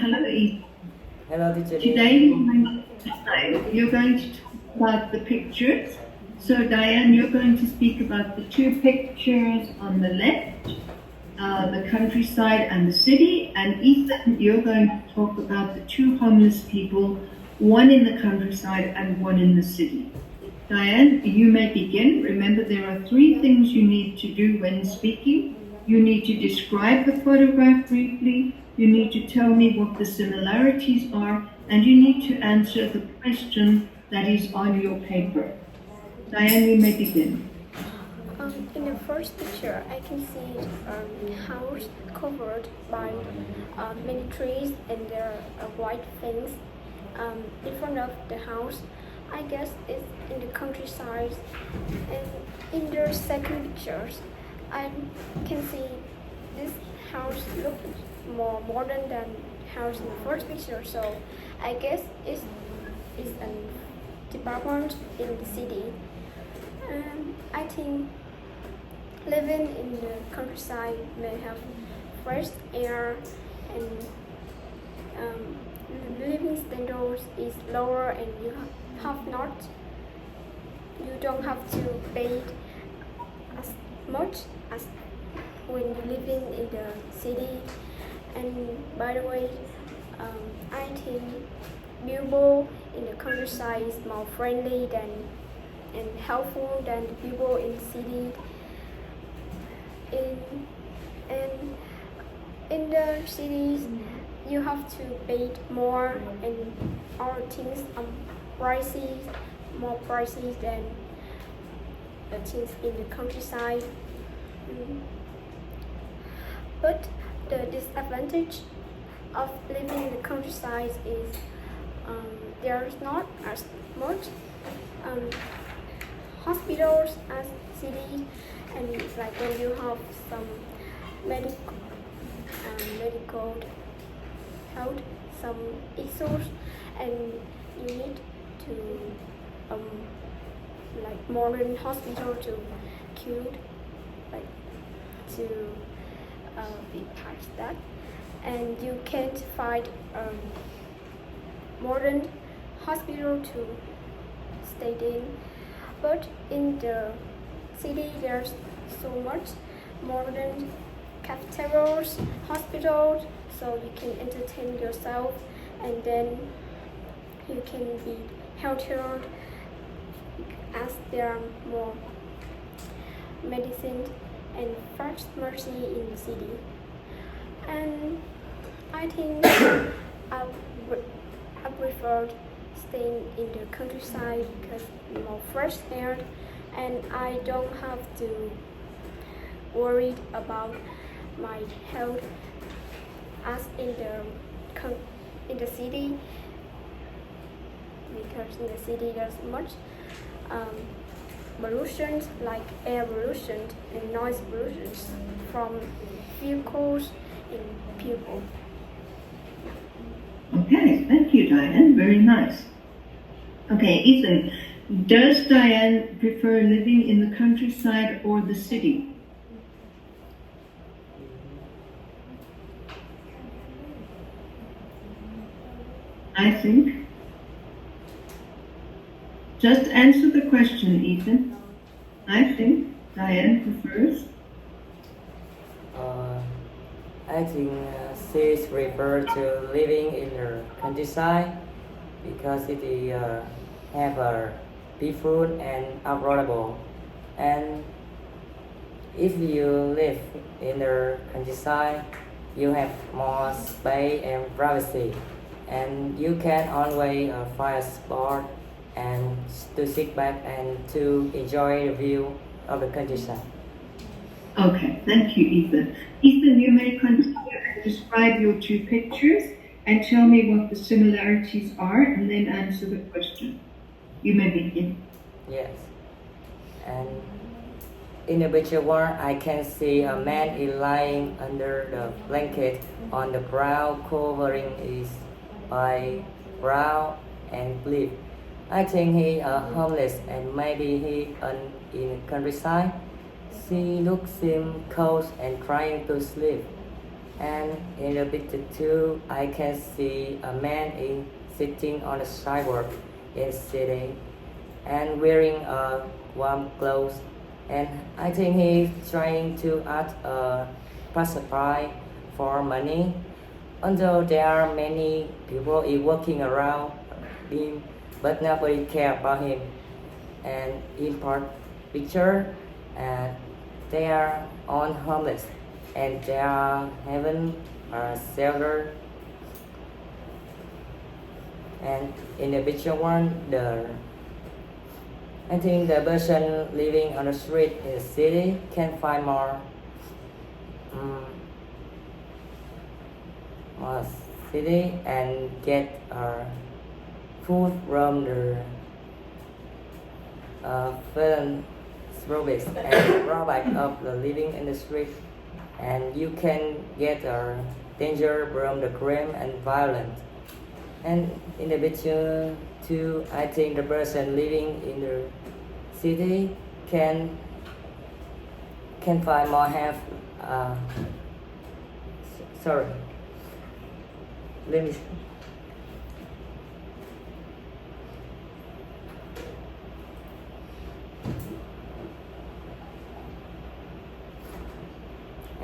Hello, Eve. Hello, teacher Today Dianne. you're going to talk about the pictures. So, Dianne, you're going to speak about the two pictures on the left, the countryside and the city. And Ethan, you're going to talk about the two homeless people, one in the countryside and one in the city. Dianne, you may begin. Remember, there are three things you need to do when speaking. You need to describe the photograph briefly, you need to tell me what the similarities are, and you need to answer the question that is on your paper. Dianne, you may begin. In the first picture, I can see a house covered by many trees and there are a white fence in front of the house. I guess it's in the countryside. And in the second pictures, I can see this house looks more modern than house in the first picture. So I guess it's a department in the city. I think living in the countryside may have fresh air and living standards is lower and you don't have to pay as much as when you live in the city. And by the way, I think people in the countryside is more friendly than and helpful than the people in the city. In in the cities, you have to pay more, and all things are pricey, more pricey than the things in the countryside. Mm. But the disadvantage of living in the countryside is there's not as much um, hospitals as cities, and it's like when you have some medical health some issues and you need to um, like modern hospital to cure like to be past that, and you can't find modern hospital to stay in. But in the city, there's so much modern cafeterias, hospitals, so you can entertain yourself, and then you can be healthier as there are more medicine and first mercy in the city. And I think I would I prefer staying in the countryside because more fresh air, and I don't have to worry about my health as in the city, because in the city there's much um, pollution like air pollution and noise pollution from vehicles and people. Okay, thank you, Dianne. Very nice. Okay, Ethan, does Dianne prefer living in the countryside or the city? I think. Just answer the question, Ethan. I think Dianne prefers. Uh, I think she's referred to living in the countryside because it have a peaceful and affordable. And if you live in the countryside, you have more space and privacy, and you can always find a spot and to sit back and to enjoy the view of the countryside. Okay, thank you, Ethan. Ethan, you may continue and describe your two pictures and tell me what the similarities are and then answer the question. You may begin. Yes. And in the picture one, I can see a man is lying under the blanket on the ground, covering is by brown and blue. I think he homeless and maybe he in countryside. She looks him cold and trying to sleep. And in the picture two, I can see a man sitting on the sidewalk in the city and wearing warm clothes. And I think he's trying to ask a passerby for money. Although there are many people walking around him, but nobody cares about him. And in part picture, they are all homeless and they are having a shelter. And in the picture one, I think the person living on the street in the city can find more city and get food from the philanthropist and drawback of the living in the street, and you can get danger from the crime and violence. And in the picture two, I think the person living in the city can find more help. Sorry. Let me.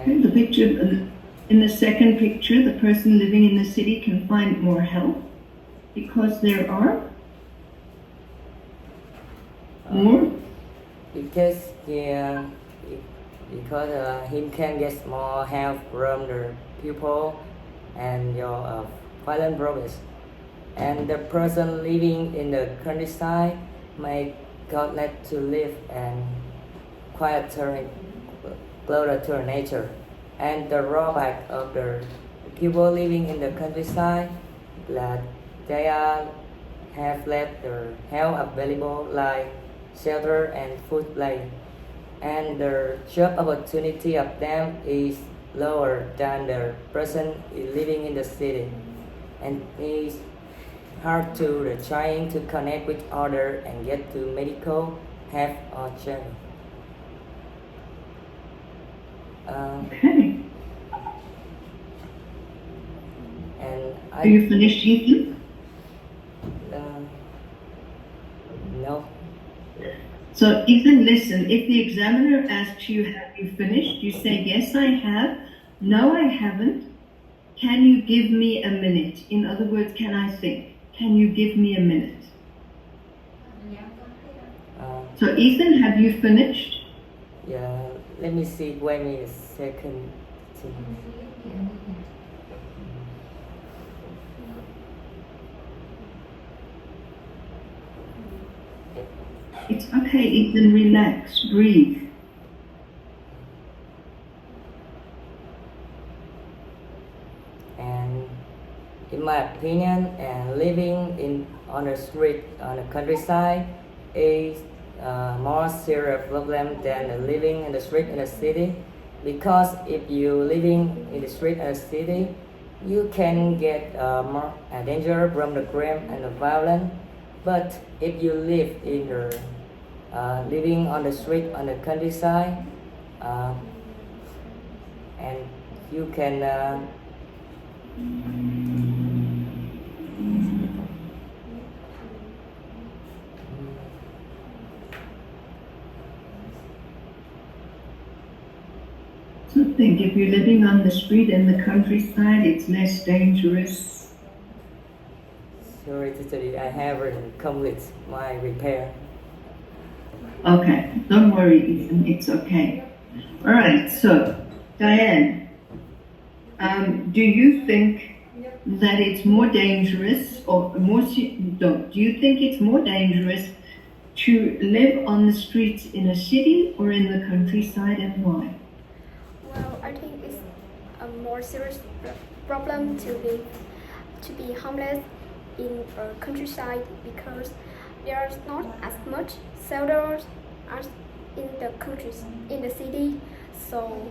In the picture, in the second picture, the person living in the city can find more help because there are more. Because he can get more help from the people and your violent brothers. And the person living in the countryside may got let to live and quieter, closer to nature. And the drawback of the people living in the countryside that they have less the help available like shelter and food play, and the job opportunity of them is lower than the person living in the city, and it's hard to trying to connect with others and get to medical help or training. Okay. And Are you finished, Ethan? No. So, Ethan, listen, if the examiner asks you, have you finished? You say, yes, I have. No, I haven't. Can you give me a minute? In other words, can I think? Can you give me a minute? So, Ethan, have you finished? Yeah, let me see. Wait me a second. It's okay, Ethan, relax, breathe. And in my opinion, living on the street on the countryside is a more serious problem than living in the street in the city, because if you living in the street in the city, you can get more danger from the crime and the violence. But if you live in the living on the street on the countryside, and you can So think, if you're living on the street in the countryside, it's less dangerous. sorry to tell you, I haven't complete my repair. Okay, don't worry, Ethan, it's okay. All right, so, Dianne, do you think that it's more dangerous, or do you think it's more dangerous to live on the streets in a city or in the countryside, and why? Well, I think it's a more serious problem to be homeless in a countryside, because there's not as much shelters as in the city. So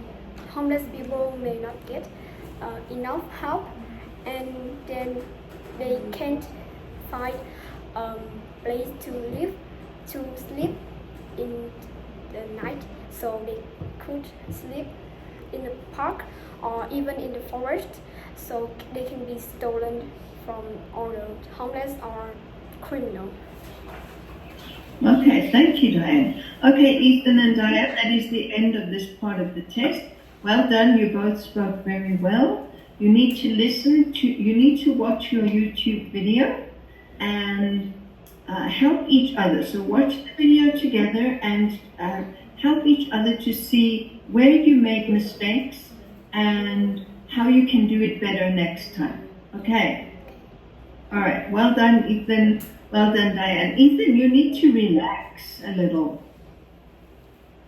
homeless people may not get enough help, and then they can't find a place to sleep in the night, so they could sleep in the park or even in the forest, so they can be stolen from all the homeless or criminal. Okay, thank you, Dianne. Okay, Ethan and Dianne, that is the end of this part of the test. Well done, you both spoke very well. You need to watch your YouTube video and help each other. So watch the video together and help each other to see where you made mistakes and how you can do it better next time. Okay? All right, well done, Ethan. Well done, Dianne. Ethan, you need to relax a little.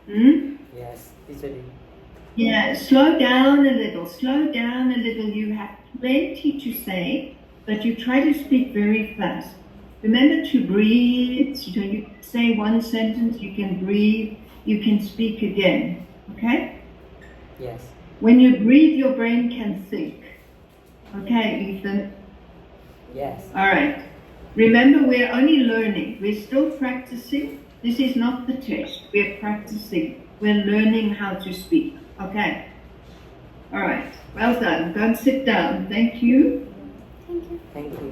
Yes, teacher. Yeah, slow down a little. Slow down a little. You have plenty to say, but you try to speak very fast. Remember to breathe. So you say one sentence, you can breathe, you can speak again. Okay? Yes. When you breathe, your brain can think. Okay, Ethan? Yes. All right. Remember, we're only learning. We're still practicing. This is not the test. We're practicing. We're learning how to speak. Okay? All right. Well done. Go and sit down. Thank you. Thank you. Thank you.